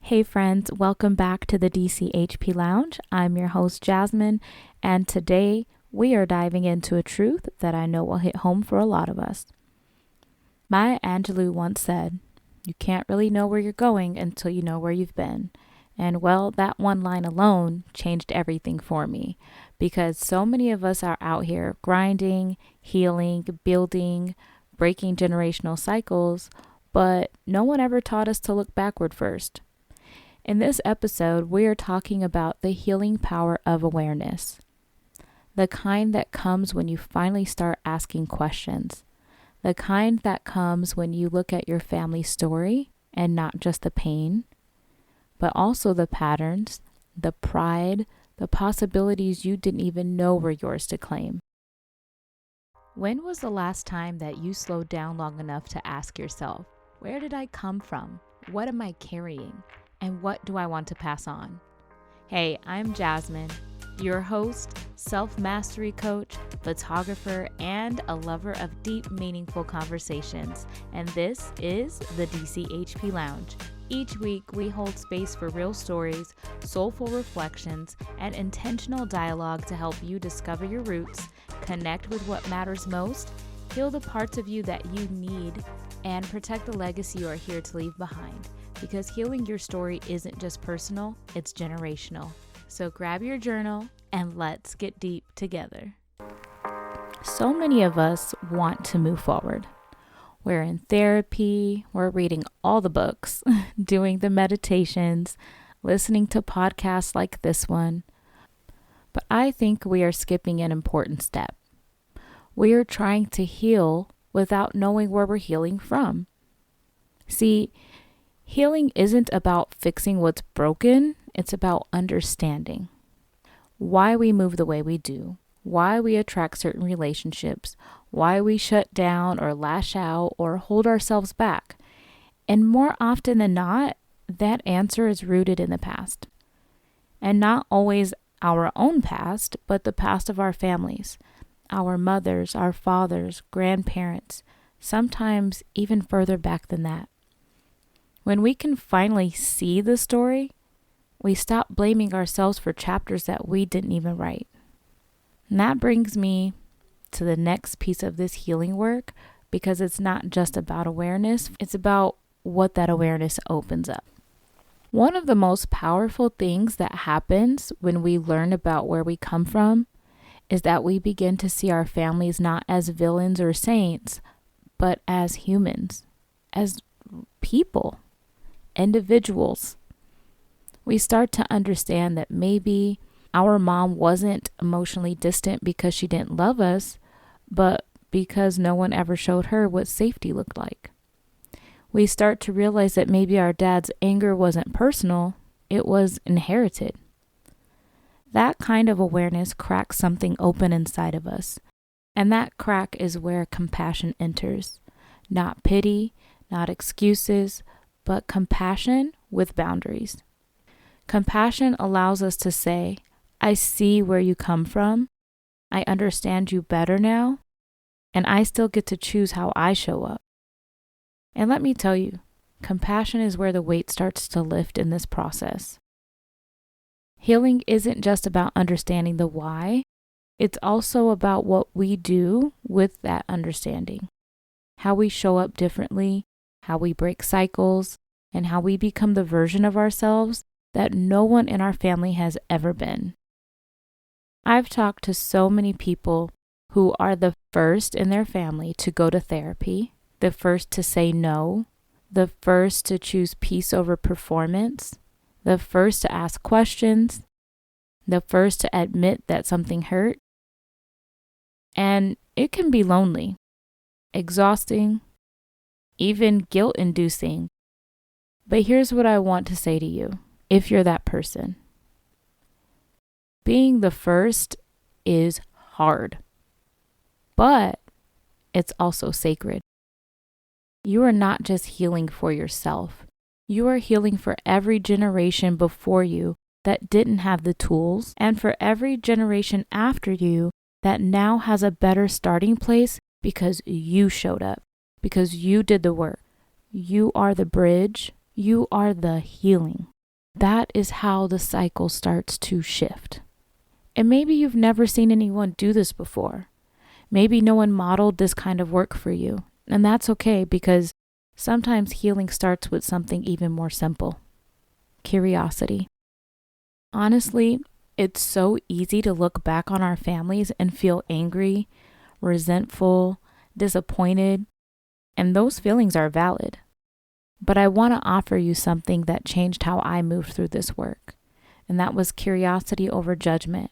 Hey friends, welcome back to the DCHP Lounge. I'm your host Jasmine, and today we are diving into a truth that I know will hit home for a lot of us. Maya Angelou once said, "You can't really know where you're going until you know where you've been." And well, that one line alone changed everything for me, because so many of us are out here grinding, healing, building, breaking generational cycles, but no one ever taught us to look backward first. In this episode, we are talking about the healing power of awareness, the kind that comes when you finally start asking questions, the kind that comes when you look at your family story and not just the pain, but also the patterns, the pride, the possibilities you didn't even know were yours to claim. When was the last time that you slowed down long enough to ask yourself, where did I come from? What am I carrying? And what do I want to pass on? Hey, I'm Jasmine, your host, self-mastery coach, photographer, and a lover of deep, meaningful conversations. And this is the DCHP Lounge. Each week, we hold space for real stories, soulful reflections, and intentional dialogue to help you discover your roots, connect with what matters most, heal the parts of you that you need, and protect the legacy you are here to leave behind. Because healing your story isn't just personal, it's generational. So grab your journal and let's get deep together. So many of us want to move forward. We're in therapy, we're reading all the books, doing the meditations, listening to podcasts like this one. But I think we are skipping an important step. We are trying to heal without knowing where we're healing from. See, healing isn't about fixing what's broken, it's about understanding why we move the way we do, why we attract certain relationships, why we shut down or lash out or hold ourselves back. And more often than not, that answer is rooted in the past. And not always our own past, but the past of our families, our mothers, our fathers, grandparents, sometimes even further back than that. When we can finally see the story, we stop blaming ourselves for chapters that we didn't even write. And that brings me to the next piece of this healing work, because it's not just about awareness, it's about what that awareness opens up. One of the most powerful things that happens when we learn about where we come from is that we begin to see our families not as villains or saints, but as humans, as people. Individuals. We start to understand that maybe our mom wasn't emotionally distant because she didn't love us, but because no one ever showed her what safety looked like. We start to realize that maybe our dad's anger wasn't personal, it was inherited. That kind of awareness cracks something open inside of us, and that crack is where compassion enters. Not pity, not excuses, but compassion with boundaries. Compassion allows us to say, I see where you come from, I understand you better now, and I still get to choose how I show up. And let me tell you, compassion is where the weight starts to lift in this process. Healing isn't just about understanding the why, it's also about what we do with that understanding. How we show up differently, how we break cycles, and how we become the version of ourselves that no one in our family has ever been. I've talked to so many people who are the first in their family to go to therapy, the first to say no, the first to choose peace over performance, the first to ask questions, the first to admit that something hurt. And it can be lonely, exhausting, even guilt-inducing. But here's what I want to say to you, if you're that person. Being the first is hard, but it's also sacred. You are not just healing for yourself. You are healing for every generation before you that didn't have the tools, and for every generation after you that now has a better starting place because you showed up, because you did the work. You are the bridge. You are the healing. that is how the cycle starts to shift. And maybe you've never seen anyone do this before. Maybe no one modeled this kind of work for you. And that's okay, because sometimes healing starts with something even more simple: curiosity. Honestly, it's so easy to look back on our families and feel angry, resentful, disappointed, and those feelings are valid. But I want to offer you something that changed how I moved through this work, and that was curiosity over judgment.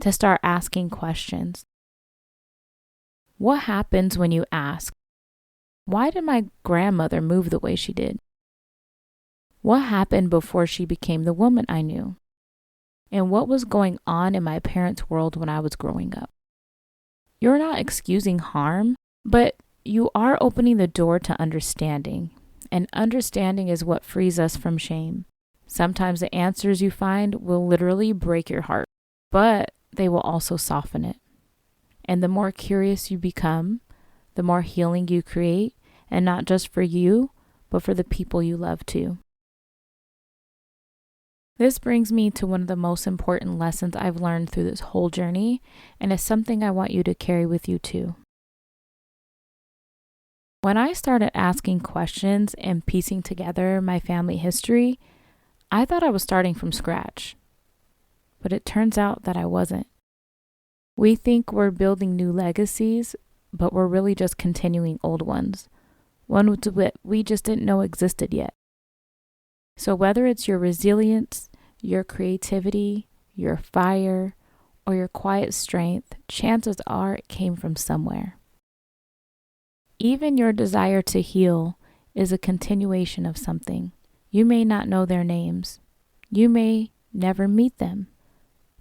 To start asking questions. What happens when you ask, why did my grandmother move the way she did? What happened before she became the woman I knew? And what was going on in my parents' world when I was growing up? You're not excusing harm, but you are opening the door to understanding. And understanding is what frees us from shame. Sometimes the answers you find will literally break your heart, but they will also soften it. And the more curious you become, the more healing you create, and not just for you, but for the people you love too. This brings me to one of the most important lessons I've learned through this whole journey, and it's something I want you to carry with you too. When I started asking questions and piecing together my family history, I thought I was starting from scratch. But it turns out that I wasn't. We think we're building new legacies, but we're really just continuing old ones. Ones that we just didn't know existed yet. So whether it's your resilience, your creativity, your fire, or your quiet strength, chances are it came from somewhere. Even your desire to heal is a continuation of something. You may not know their names. You may never meet them.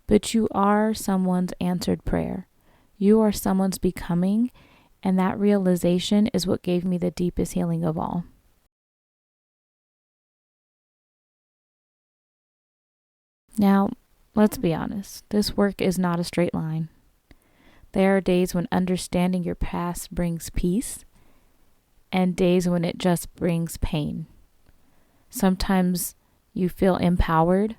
But you are someone's answered prayer. You are someone's becoming, and that realization is what gave me the deepest healing of all. Now, let's be honest. This work is not a straight line. There are days when understanding your past brings peace, and days when it just brings pain. Sometimes you feel empowered.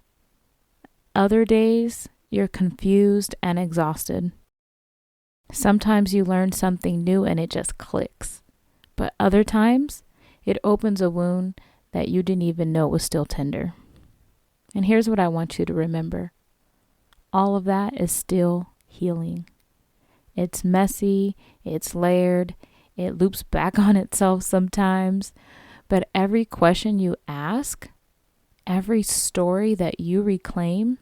Other days, you're confused and exhausted. Sometimes you learn something new and it just clicks. But other times, it opens a wound that you didn't even know was still tender. And here's what I want you to remember. All of that is still healing. It's messy, it's layered, it loops back on itself sometimes. But every question you ask, every story that you reclaim,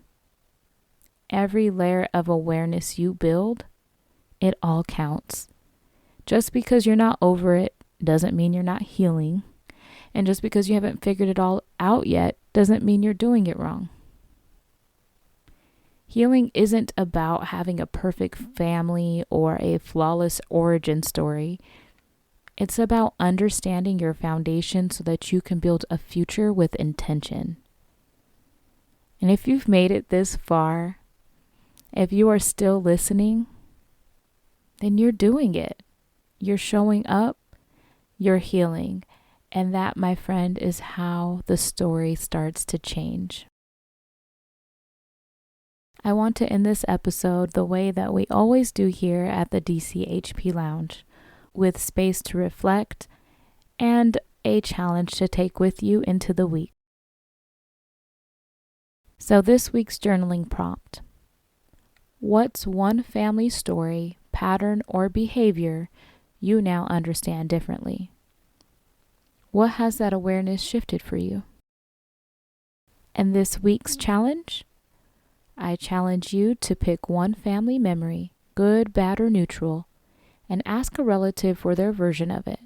every layer of awareness you build, it all counts. Just because you're not over it doesn't mean you're not healing. And just because you haven't figured it all out yet doesn't mean you're doing it wrong. Healing isn't about having a perfect family or a flawless origin story. It's about understanding your foundation so that you can build a future with intention. And if you've made it this far, if you are still listening, then you're doing it. You're showing up, you're healing. And that, my friend, is how the story starts to change. I want to end this episode the way that we always do here at the DCHP Lounge, with space to reflect and a challenge to take with you into the week. So this week's journaling prompt: what's one family story, pattern, or behavior you now understand differently? What has that awareness shifted for you? And this week's challenge? I challenge you to pick one family memory, good, bad, or neutral, and ask a relative for their version of it.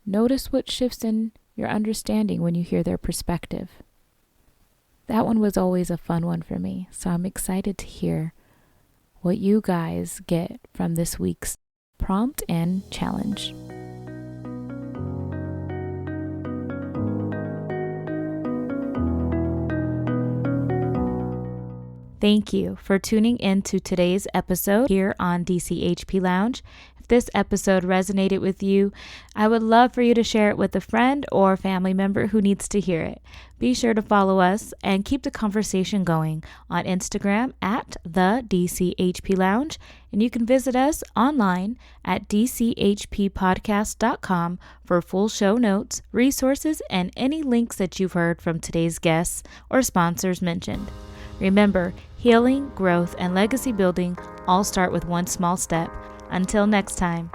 Notice what shifts in your understanding when you hear their perspective. That one was always a fun one for me, so I'm excited to hear what you guys get from this week's prompt and challenge. Thank you for tuning in to today's episode here on DCHP Lounge. If this episode resonated with you, I would love for you to share it with a friend or family member who needs to hear it. Be sure to follow us and keep the conversation going on Instagram at the DCHP Lounge, and you can visit us online at dchppodcast.com for full show notes, resources, and any links that you've heard from today's guests or sponsors mentioned. Remember, healing, growth, and legacy building all start with one small step. Until next time.